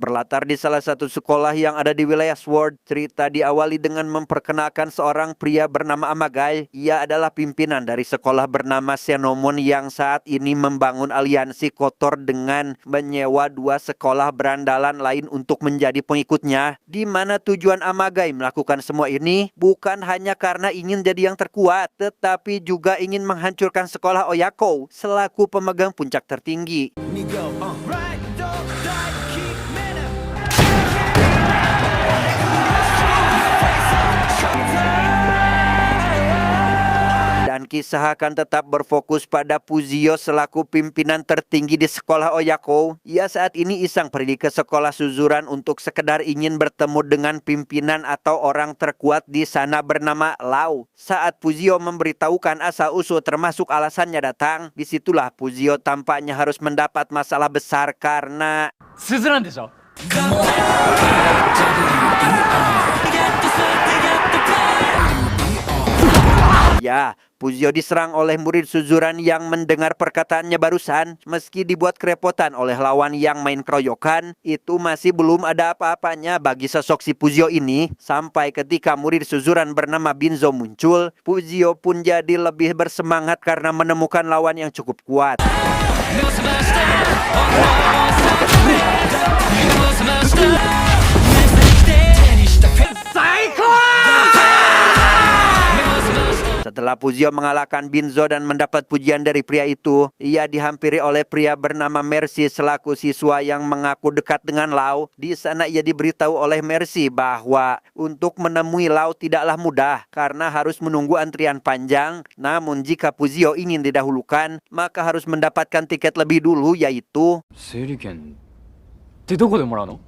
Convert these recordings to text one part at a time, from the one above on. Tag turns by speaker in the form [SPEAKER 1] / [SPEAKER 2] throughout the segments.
[SPEAKER 1] Berlatar di salah satu sekolah yang ada di wilayah Sword, cerita diawali dengan memperkenalkan seorang pria bernama Amagai. Ia adalah pimpinan dari sekolah bernama Senomon yang saat ini membangun aliansi kotor dengan menyewa 2 sekolah berandalan lain untuk menjadi pengikutnya. Di mana tujuan Amagai melakukan semua ini bukan hanya karena ingin jadi yang terkuat, tetapi juga ingin menghancurkan sekolah Oyako selaku pemegang puncak tertinggi. Dan kisah akan tetap berfokus pada Fujio selaku pimpinan tertinggi di sekolah Oyako. Ia saat ini iseng pergi ke sekolah Suzuran untuk sekedar ingin bertemu dengan pimpinan atau orang terkuat di sana bernama Lau. Saat Fujio memberitahukan asal-usul termasuk alasannya datang, disitulah Fujio tampaknya harus mendapat masalah besar karena
[SPEAKER 2] Suzuran desho?
[SPEAKER 1] Ya, Fujio diserang oleh murid Suzuran yang mendengar perkataannya barusan. Meski dibuat kerepotan oleh lawan yang main keroyokan, itu masih belum ada apa-apanya bagi sosok si Fujio ini. Sampai ketika murid Suzuran bernama Binzo muncul, Fujio pun jadi lebih bersemangat karena menemukan lawan yang cukup kuat. Setelah Fujio mengalahkan Binzo dan mendapat pujian dari pria itu, ia dihampiri oleh pria bernama Mercy selaku siswa yang mengaku dekat dengan Lau. Di sana ia diberitahu oleh Mercy bahwa untuk menemui Lau tidaklah mudah karena harus menunggu antrian panjang. Namun jika Fujio ingin didahulukan, maka harus mendapatkan tiket lebih dulu, yaitu
[SPEAKER 2] 整理券ってどこでもらうの？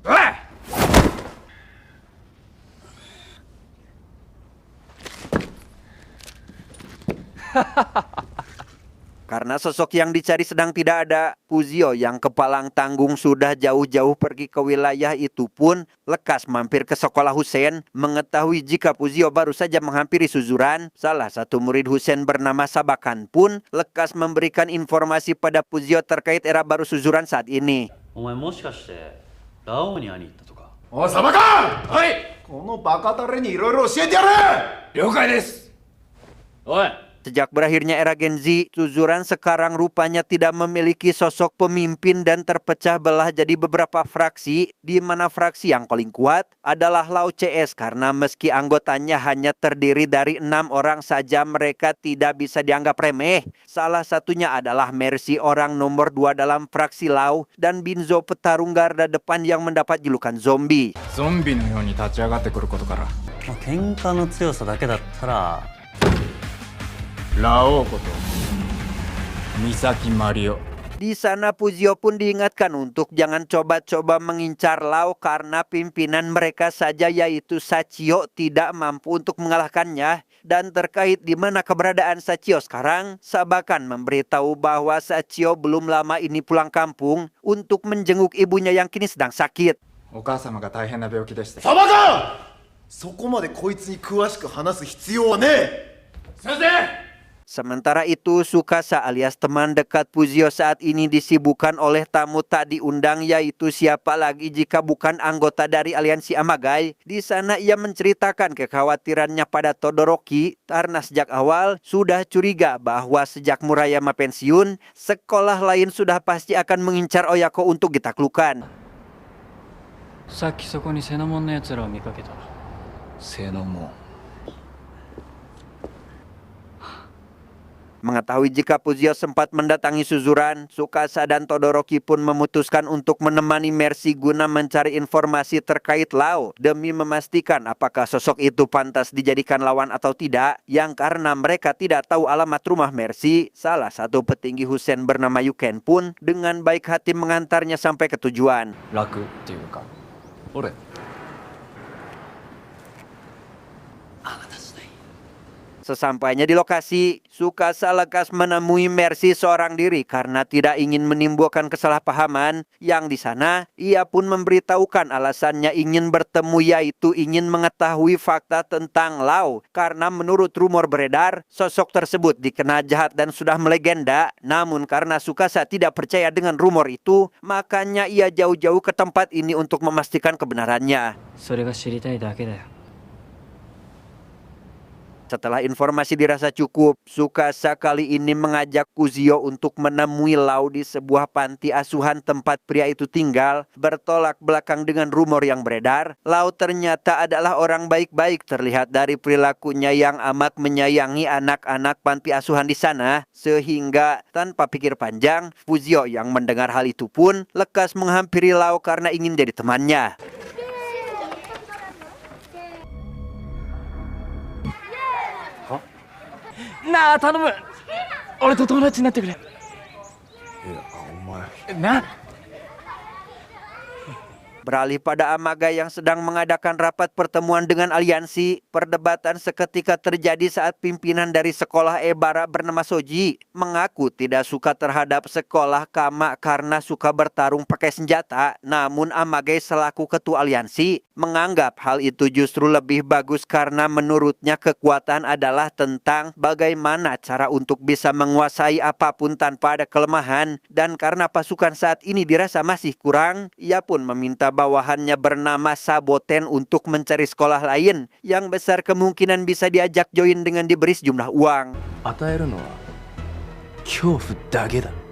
[SPEAKER 1] karena sosok yang dicari sedang tidak ada. Fujio yang kepalang tanggung sudah jauh-jauh pergi ke wilayah itu pun lekas mampir ke sekolah Hussein. Mengetahui jika Fujio baru saja menghampiri Suzuran, salah satu murid Hussein bernama Sabakan pun lekas memberikan informasi pada Fujio terkait era baru Suzuran saat ini.
[SPEAKER 3] お前もしかしてラオウに会いに行ったとか？
[SPEAKER 4] おい、サバカン！はい！このバカタレにいろいろ教えてやれ！了解です！
[SPEAKER 3] おい、
[SPEAKER 1] Sejak berakhirnya era Gen Z, Suzuran sekarang rupanya tidak memiliki sosok pemimpin dan terpecah belah jadi beberapa fraksi, di mana fraksi yang paling kuat adalah Lau CS karena meski anggotanya hanya terdiri dari 6 orang saja, mereka tidak bisa dianggap remeh. Salah satunya adalah Mercy, orang nomor 2 dalam fraksi Lau, dan Binzo, petarung garda depan yang mendapat julukan zombie.
[SPEAKER 4] ゾンビのように立ち上がってくることから、
[SPEAKER 3] まあ、喧嘩の強さだけだったら
[SPEAKER 4] ラオウこと三崎マリオ。
[SPEAKER 1] Di sana Fujio pun diingatkan untuk jangan coba-coba mengincar Lau karena pimpinan mereka saja yaitu Sachio tidak mampu untuk mengalahkannya. Dan terkait di mana keberadaan Sachio sekarang, Sabakan memberitahu bahwa Sachio belum lama ini pulang kampung untuk menjenguk ibunya yang kini sedang sakit.
[SPEAKER 4] お母様が大変な病気でして。
[SPEAKER 5] サバカン！そこまでこいつに詳しく話す必要はねえ。先生！
[SPEAKER 1] Sementara itu, Tsukasa alias teman dekat Fujio saat ini disibukkan oleh tamu tak diundang, yaitu siapa lagi jika bukan anggota dari aliansi Amagai. Di sana ia menceritakan kekhawatirannya pada Todoroki karena sejak awal sudah curiga bahwa sejak Murayama pensiun, sekolah lain sudah pasti akan mengincar Oyako untuk ditaklukkan.
[SPEAKER 2] さっきそこにセノモンのやつらを見かけた。
[SPEAKER 4] セノモン。
[SPEAKER 1] Mengetahui jika Fujio sempat mendatangi Suzuran, Tsukasa dan Todoroki pun memutuskan untuk menemani Mercy guna mencari informasi terkait Lau demi memastikan apakah sosok itu pantas dijadikan lawan atau tidak. Yang karena mereka tidak tahu alamat rumah Mercy, salah satu petinggi Hussein bernama Yuken pun dengan baik hati mengantarnya sampai ke tujuan.
[SPEAKER 2] 楽っていうか、俺。
[SPEAKER 1] Sesampainya di lokasi, Tsukasa lekas menemui Mercy seorang diri karena tidak ingin menimbulkan kesalahpahaman. Yang di sana, ia pun memberitahukan alasannya ingin bertemu, yaitu ingin mengetahui fakta tentang Lau. Karena menurut rumor beredar, sosok tersebut dikenal jahat dan sudah melegenda. Namun karena Tsukasa tidak percaya dengan rumor itu, makanya ia jauh-jauh ke tempat ini untuk memastikan kebenarannya.
[SPEAKER 2] それが知りたいだけだよ。
[SPEAKER 1] Setelah informasi dirasa cukup, Tsukasa kali ini mengajak Kuzio untuk menemui Lau di sebuah panti asuhan tempat pria itu tinggal. Bertolak belakang dengan rumor yang beredar, Lau ternyata adalah orang baik-baik, terlihat dari perilakunya yang amat menyayangi anak-anak panti asuhan di sana. Sehingga tanpa pikir panjang, Kuzio yang mendengar hal itu pun lekas menghampiri Lau karena ingin jadi temannya.
[SPEAKER 2] Na, 頼む。俺と友達になってくれ。な。
[SPEAKER 1] Beralih pada Amagai yang sedang mengadakan rapat pertemuan dengan aliansi, perdebatan seketika terjadi saat pimpinan dari sekolah Ebara bernama Soji mengaku tidak suka terhadap sekolah Kama karena suka bertarung pakai senjata. Namun Amagai selaku ketua aliansi menganggap hal itu justru lebih bagus karena menurutnya kekuatan adalah tentang bagaimana cara untuk bisa menguasai apapun tanpa ada kelemahan. Dan karena pasukan saat ini dirasa masih kurang, ia pun meminta bawahannya bernama Saboten untuk mencari sekolah lain yang besar kemungkinan bisa diajak join dengan diberi sejumlah uang.
[SPEAKER 5] 与えるのは恐怖だけだ。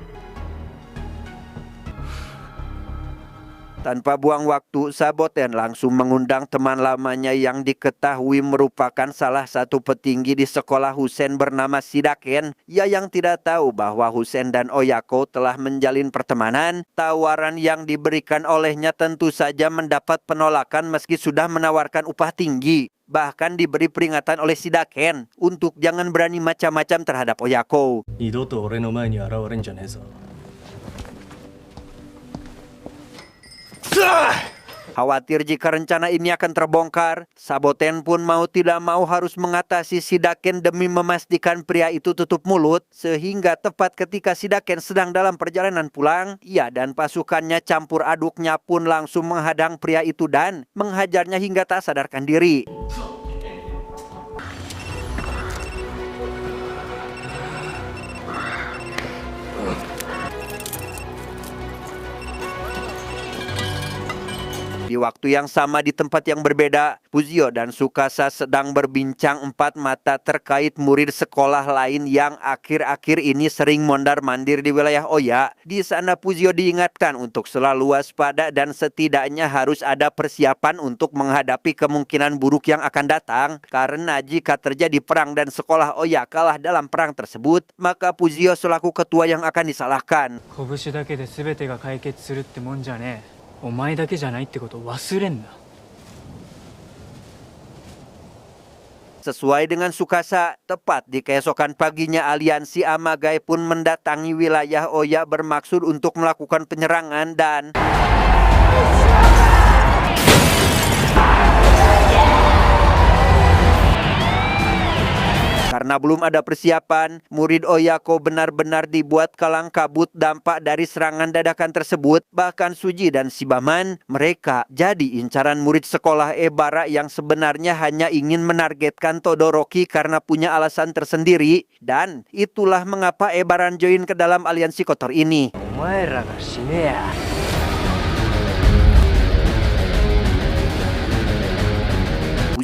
[SPEAKER 1] Tanpa buang waktu, Saboten langsung mengundang teman lamanya yang diketahui merupakan salah satu petinggi di sekolah Husen bernama Shidaken. Ia yang tidak tahu bahwa Husen dan Oyako telah menjalin pertemanan. Tawaran yang diberikan olehnya tentu saja mendapat penolakan meski sudah menawarkan upah tinggi. Bahkan diberi peringatan oleh Shidaken untuk jangan berani macam-macam terhadap Oyako.
[SPEAKER 3] 二度と俺の前に現れんじゃねえぞ。
[SPEAKER 1] Khawatir jika rencana ini akan terbongkar, Saboten pun mau tidak mau harus mengatasi Shidaken demi memastikan pria itu tutup mulut. Sehingga tepat ketika Shidaken sedang dalam perjalanan pulang, ia dan pasukannya campur aduknya pun langsung menghadang pria itu dan menghajarnya hingga tak sadarkan diri. Di waktu yang sama di tempat yang berbeda, Kuzio dan Tsukasa sedang berbincang empat mata terkait murid sekolah lain yang akhir-akhir ini sering mondar-mandir di wilayah Oya. Di sana Kuzio diingatkan untuk selalu waspada dan setidaknya harus ada persiapan untuk menghadapi kemungkinan buruk yang akan datang. Karena jika terjadi perang dan sekolah Oya kalah dalam perang tersebut, maka Kuzio selaku ketua yang akan disalahkan.
[SPEAKER 2] 拳だけで全てが解決するってもんじゃねえ。お前だけじゃないってことを忘れんな。
[SPEAKER 1] Sesuai dengan Tsukasa, tepat di keesokan paginya aliansi Amagai pun mendatangi wilayah Oya bermaksud untuk melakukan penyerangan dan karena belum ada persiapan, murid Oyako benar-benar dibuat kalang kabut dampak dari serangan dadakan tersebut. Bahkan Suji dan Shibaman, mereka jadi incaran murid sekolah Ebara yang sebenarnya hanya ingin menargetkan Todoroki karena punya alasan tersendiri. Dan itulah mengapa Ebaran join ke dalam aliansi kotor ini.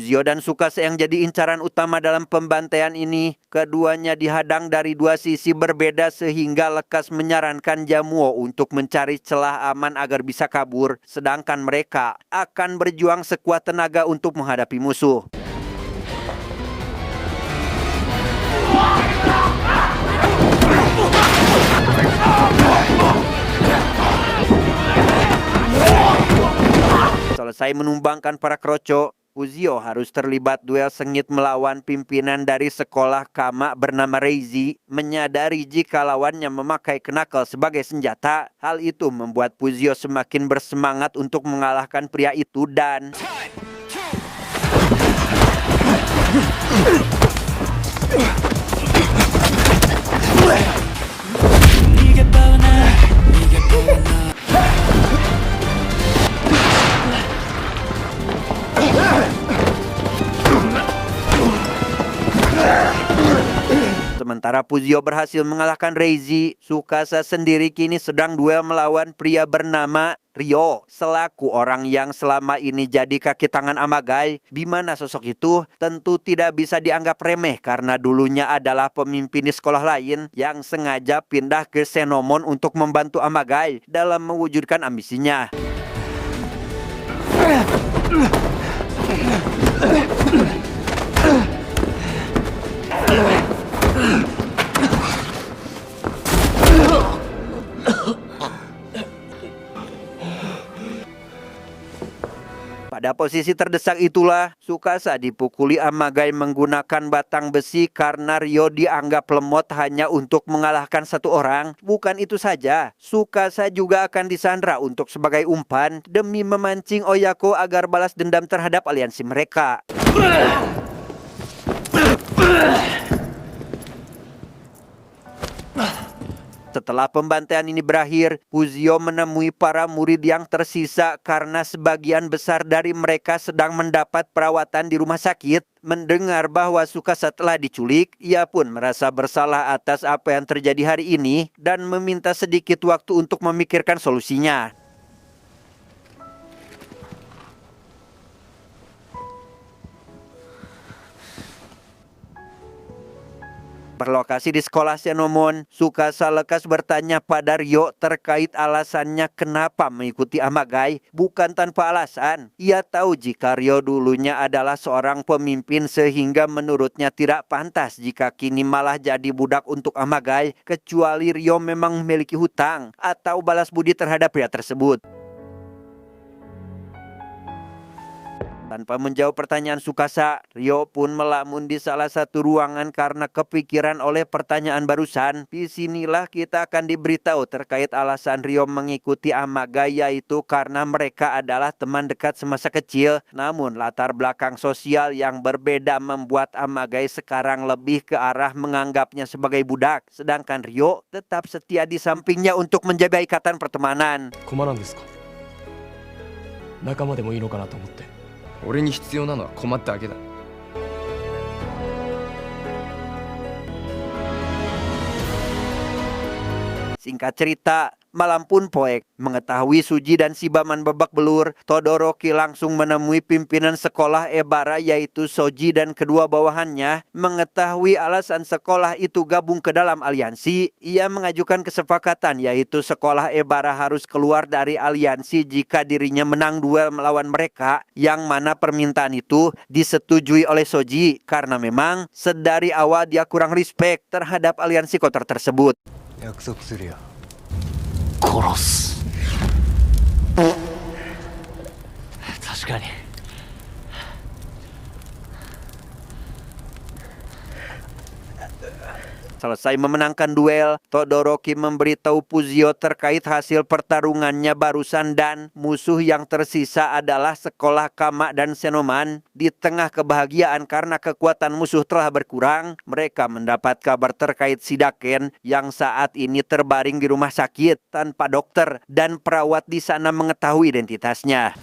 [SPEAKER 1] Kuzio dan Tsukasa yang jadi incaran utama dalam pembantaian ini, keduanya dihadang dari dua sisi berbeda sehingga lekas menyarankan Jamuo untuk mencari celah aman agar bisa kabur, sedangkan mereka akan berjuang sekuat tenaga untuk menghadapi musuh. Selesai menumbangkan para kroco, Kuzio harus terlibat duel sengit melawan pimpinan dari sekolah Kama bernama Reizi. Menyadari jika lawannya memakai knuckle sebagai senjata, hal itu membuat Kuzio semakin bersemangat untuk mengalahkan pria itu dan Sementara Fujio berhasil mengalahkan Reizi, Tsukasa sendiri kini sedang duel melawan pria bernama Ryo selaku orang yang selama ini jadi kaki tangan Amagai. Di mana sosok itu tentu tidak bisa dianggap remeh karena dulunya adalah pemimpin di sekolah lain yang sengaja pindah ke Xenomon untuk membantu Amagai dalam mewujudkan ambisinya. Pada posisi terdesak itulah, Tsukasa dipukuli Amagai menggunakan batang besi karena Ryo dianggap lemot hanya untuk mengalahkan satu orang. Bukan itu saja, Tsukasa juga akan disandra untuk sebagai umpan demi memancing Oyako agar balas dendam terhadap aliansi mereka. Setelah pembantaian ini berakhir, Fujio menemui para murid yang tersisa karena sebagian besar dari mereka sedang mendapat perawatan di rumah sakit. Mendengar bahwa Tsukasa telah diculik, ia pun merasa bersalah atas apa yang terjadi hari ini dan meminta sedikit waktu untuk memikirkan solusinya. Berlokasi di sekolah Xenomon, Tsukasa lekas bertanya pada Ryo terkait alasannya kenapa mengikuti Amagai. Bukan tanpa alasan, ia tahu jika Ryo dulunya adalah seorang pemimpin sehingga menurutnya tidak pantas jika kini malah jadi budak untuk Amagai, kecuali Ryo memang memiliki hutang atau balas budi terhadap pria tersebut. Tanpa menjawab pertanyaan Tsukasa, Ryo pun melamun di salah satu ruangan karena kepikiran oleh pertanyaan barusan. Di sinilah kita akan diberitahu terkait alasan Ryo mengikuti Amagai, yaitu karena mereka adalah teman dekat semasa kecil. Namun latar belakang sosial yang berbeda membuat Amagai sekarang lebih ke arah menganggapnya sebagai budak. Sedangkan Ryo tetap setia di sampingnya untuk menjaga ikatan pertemanan.
[SPEAKER 3] 困なんですか？仲間でもいいのかなと思って。
[SPEAKER 6] 俺に必要なのは困っただけだ。
[SPEAKER 1] Singkat cerita, malam pun poek. Mengetahui Suji dan Shibaman babak belur, Todoroki langsung menemui pimpinan sekolah Ebara yaitu Soji dan kedua bawahannya. Mengetahui alasan sekolah itu gabung ke dalam aliansi, ia mengajukan kesepakatan yaitu sekolah Ebara harus keluar dari aliansi jika dirinya menang duel melawan mereka, yang mana permintaan itu disetujui oleh Soji karena memang sedari awal dia kurang respect terhadap aliansi kotor tersebut.
[SPEAKER 3] 約束するよ。
[SPEAKER 2] 殺す。確かに。
[SPEAKER 1] Selesai memenangkan duel, Todoroki memberitahu Fujio terkait hasil pertarungannya barusan dan musuh yang tersisa adalah sekolah Kama dan Xenomon. Di tengah kebahagiaan karena kekuatan musuh telah berkurang, mereka mendapat kabar terkait Shidaken yang saat ini terbaring di rumah sakit tanpa dokter dan perawat di sana mengetahui identitasnya.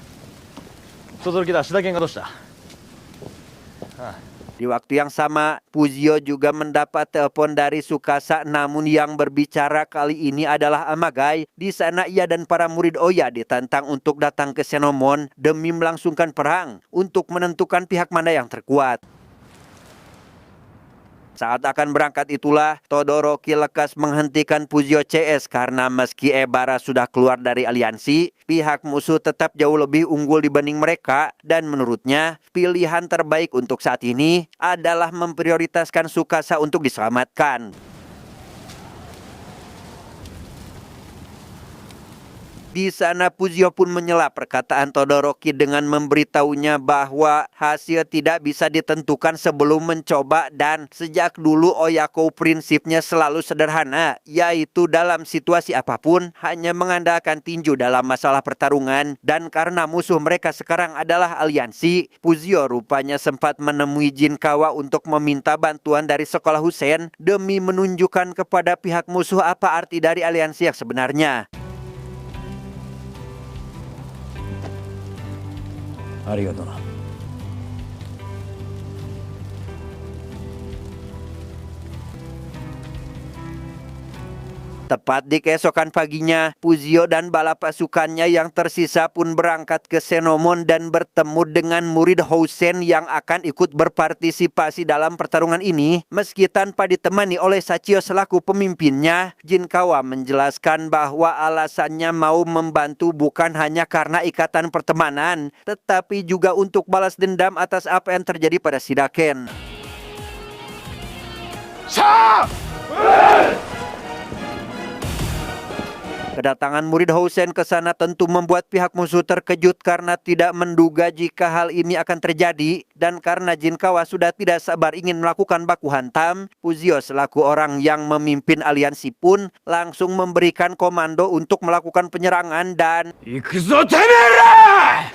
[SPEAKER 1] Di waktu yang sama, Fujio juga mendapat telepon dari Tsukasa, namun yang berbicara kali ini adalah Amagai. Di sana ia dan para murid Oya ditantang untuk datang ke Xenomon demi melangsungkan perang untuk menentukan pihak mana yang terkuat. Saat akan berangkat itulah, Todoroki lekas menghentikan Fujio CS karena meski Ebara sudah keluar dari aliansi, pihak musuh tetap jauh lebih unggul dibanding mereka, dan menurutnya pilihan terbaik untuk saat ini adalah memprioritaskan Tsukasa untuk diselamatkan. Di sana Fuzio pun menyela perkataan Todoroki dengan memberitahunya bahwa hasil tidak bisa ditentukan sebelum mencoba dan sejak dulu Oyako prinsipnya selalu sederhana, yaitu dalam situasi apapun hanya mengandalkan tinju dalam masalah pertarungan. Dan karena musuh mereka sekarang adalah aliansi, Fuzio rupanya sempat menemui Jinkawa untuk meminta bantuan dari sekolah Husen demi menunjukkan kepada pihak musuh apa arti dari aliansi yang sebenarnya.
[SPEAKER 3] ありがとうな。
[SPEAKER 1] Tepat di keesokan paginya, Fuzio dan bala pasukannya yang tersisa pun berangkat ke Senomon dan bertemu dengan murid Housen yang akan ikut berpartisipasi dalam pertarungan ini. Meski tanpa ditemani oleh Sachio selaku pemimpinnya, Jinkawa menjelaskan bahwa alasannya mau membantu bukan hanya karena ikatan pertemanan, tetapi juga untuk balas dendam atas apa yang terjadi pada Shidaken. Kedatangan murid Housen ke sana tentu membuat pihak musuh terkejut karena tidak menduga jika hal ini akan terjadi. Dan karena Jinkawa sudah tidak sabar ingin melakukan baku hantam, Fuzio selaku orang yang memimpin aliansi pun langsung memberikan komando untuk melakukan penyerangan dan...
[SPEAKER 3] Ikuzo temera!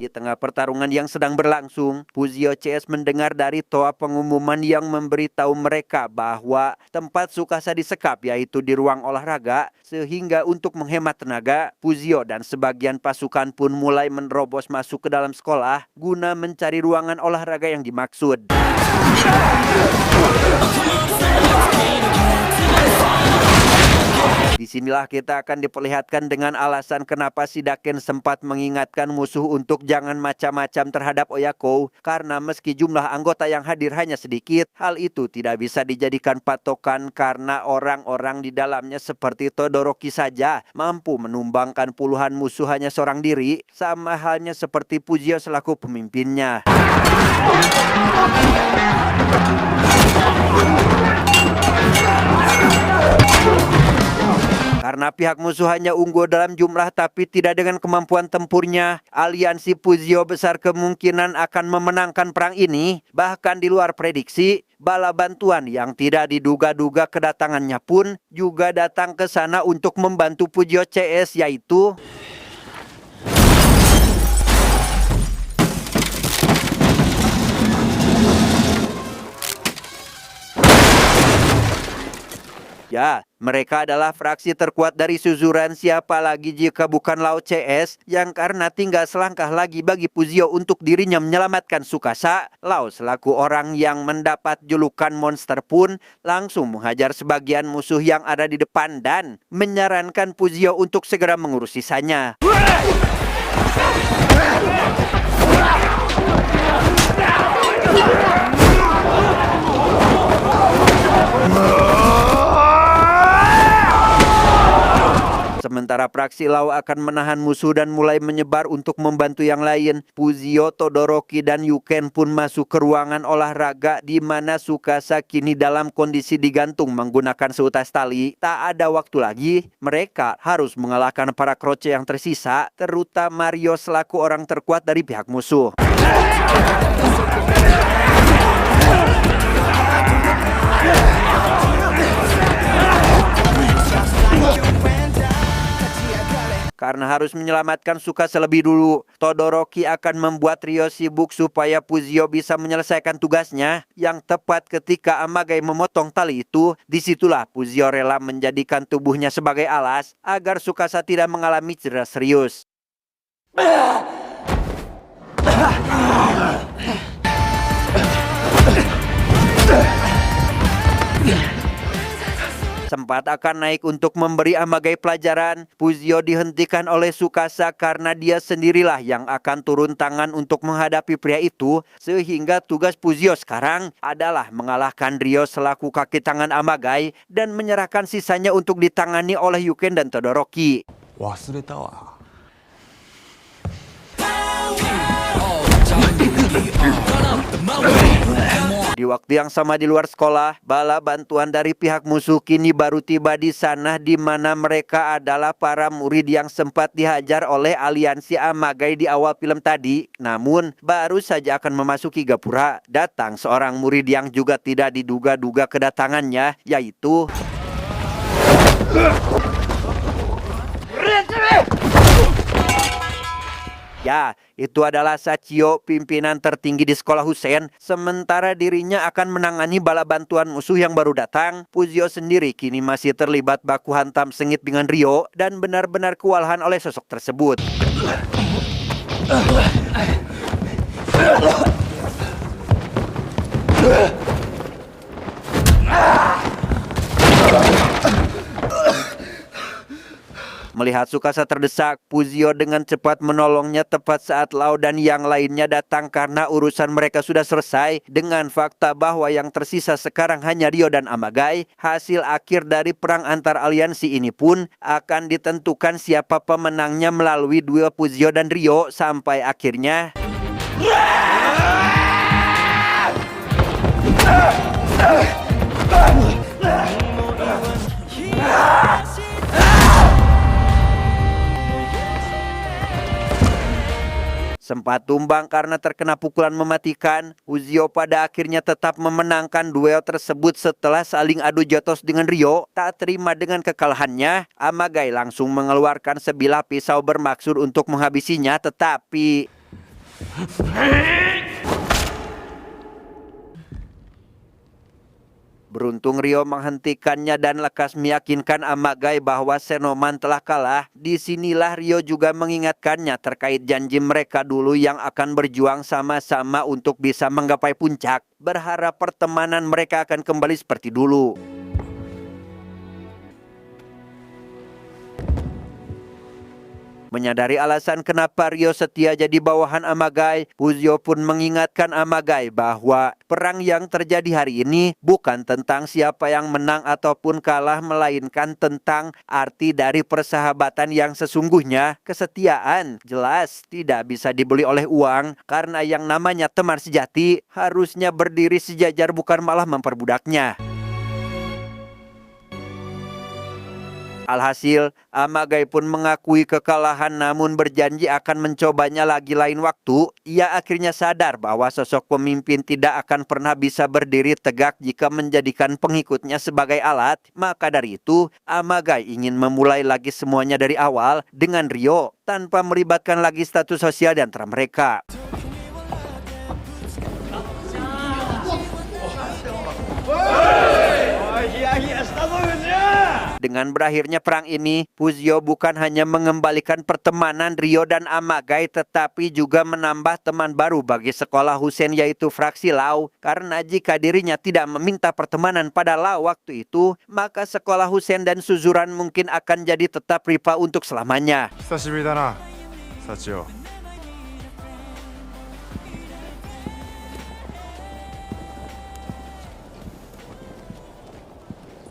[SPEAKER 1] Di tengah pertarungan yang sedang berlangsung, Fuzio CS mendengar dari Toa pengumuman yang memberitahu mereka bahwa tempat Tsukasa disekap, yaitu di ruang olahraga, sehingga untuk menghemat tenaga, Fuzio dan sebagian pasukan pun mulai menerobos masuk ke dalam sekolah guna mencari ruangan olahraga yang dimaksud. Disinilah kita akan diperlihatkan dengan alasan kenapa Shidaken sempat mengingatkan musuh untuk jangan macam-macam terhadap Oyako, karena meski jumlah anggota yang hadir hanya sedikit, hal itu tidak bisa dijadikan patokan karena orang-orang di dalamnya seperti Todoroki saja mampu menumbangkan puluhan musuh hanya seorang diri, sama halnya seperti Fuzio selaku pemimpinnya. Karena pihak musuh hanya unggul dalam jumlah tapi tidak dengan kemampuan tempurnya, aliansi Fuzio besar kemungkinan akan memenangkan perang ini. Bahkan di luar prediksi, bala bantuan yang tidak diduga-duga kedatangannya pun juga datang ke sana untuk membantu Fuzio CS, yaitu... Ya, mereka adalah fraksi terkuat dari Suzuran, siapa lagi jika bukan Lao CS, yang karena tinggal selangkah lagi bagi Fuzio untuk dirinya menyelamatkan Tsukasa. Lao selaku orang yang mendapat julukan monster pun langsung menghajar sebagian musuh yang ada di depan dan menyarankan Fuzio untuk segera mengurus sisanya. Sementara praksi Lao akan menahan musuh dan mulai menyebar untuk membantu yang lain, Fuzio, Todoroki, dan Yuken pun masuk ke ruangan olahraga di mana Tsukasa kini dalam kondisi digantung menggunakan seutas tali. Tak ada waktu lagi, mereka harus mengalahkan para kroce yang tersisa, terutama Ryo selaku orang terkuat dari pihak musuh. Karena harus menyelamatkan Tsukasa lebih dulu, Todoroki akan membuat Ryo sibuk supaya Fuzio bisa menyelesaikan tugasnya. Yang tepat ketika Amagai memotong tali itu, disitulah Fuzio rela menjadikan tubuhnya sebagai alas agar Tsukasa tidak mengalami cedera serius. Sempat akan naik untuk memberi Amagai pelajaran, Fuzio dihentikan oleh Tsukasa karena dia sendirilah yang akan turun tangan untuk menghadapi pria itu, sehingga tugas Fuzio sekarang adalah mengalahkan Ryo selaku kaki tangan Amagai dan menyerahkan sisanya untuk ditangani oleh Yuken dan Todoroki.
[SPEAKER 3] 忘れたわ。
[SPEAKER 1] Di waktu yang sama di luar sekolah, bala bantuan dari pihak musuh kini baru tiba di sana, di mana mereka adalah para murid yang sempat dihajar oleh aliansi Amagai di awal film tadi. Namun, baru saja akan memasuki gapura, datang seorang murid yang juga tidak diduga-duga kedatangannya, yaitu ya, itu adalah Sachio, pimpinan tertinggi di sekolah Husen. Sementara dirinya akan menangani bala bantuan musuh yang baru datang, Fuzio sendiri kini masih terlibat baku hantam sengit dengan Ryo dan benar-benar kewalahan oleh sosok tersebut. Melihat Tsukasa terdesak, Fuzio dengan cepat menolongnya tepat saat Lau dan yang lainnya datang karena urusan mereka sudah selesai. Dengan fakta bahwa yang tersisa sekarang hanya Ryo dan Amagai, hasil akhir dari perang antar aliansi ini pun akan ditentukan siapa pemenangnya melalui duel Fuzio dan Ryo sampai akhirnya sempat tumbang karena terkena pukulan mematikan. Fuzio pada akhirnya tetap memenangkan duel tersebut setelah saling adu jotos dengan Ryo. Tak terima dengan kekalahannya, Amagai langsung mengeluarkan sebilah pisau bermaksud untuk menghabisinya, tetapi beruntung Ryo menghentikannya dan lekas meyakinkan Amagai bahwa Senoman telah kalah. Disinilah Ryo juga mengingatkannya terkait janji mereka dulu yang akan berjuang sama-sama untuk bisa menggapai puncak. Berharap pertemanan mereka akan kembali seperti dulu. Menyadari alasan kenapa Ryo setia jadi bawahan Amagai, Fuzio pun mengingatkan Amagai bahwa perang yang terjadi hari ini bukan tentang siapa yang menang ataupun kalah, melainkan tentang arti dari persahabatan yang sesungguhnya. Kesetiaan jelas tidak bisa dibeli oleh uang, karena yang namanya teman sejati harusnya berdiri sejajar bukan malah memperbudaknya. Alhasil, Amagai pun mengakui kekalahan namun berjanji akan mencobanya lagi lain waktu. Ia akhirnya sadar bahwa sosok pemimpin tidak akan pernah bisa berdiri tegak jika menjadikan pengikutnya sebagai alat. Maka dari itu, Amagai ingin memulai lagi semuanya dari awal dengan Ryo tanpa melibatkan lagi status sosial di antara mereka. Dengan berakhirnya perang ini, Fuzio bukan hanya mengembalikan pertemanan Ryo dan Amagai, tetapi juga menambah teman baru bagi sekolah Husen, yaitu fraksi Lau. Karena jika dirinya tidak meminta pertemanan pada Lau waktu itu, maka sekolah Husen dan Suzuran mungkin akan jadi tetap rival untuk selamanya.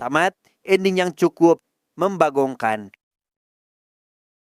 [SPEAKER 1] Tamat, ending yang cukup membagongkan.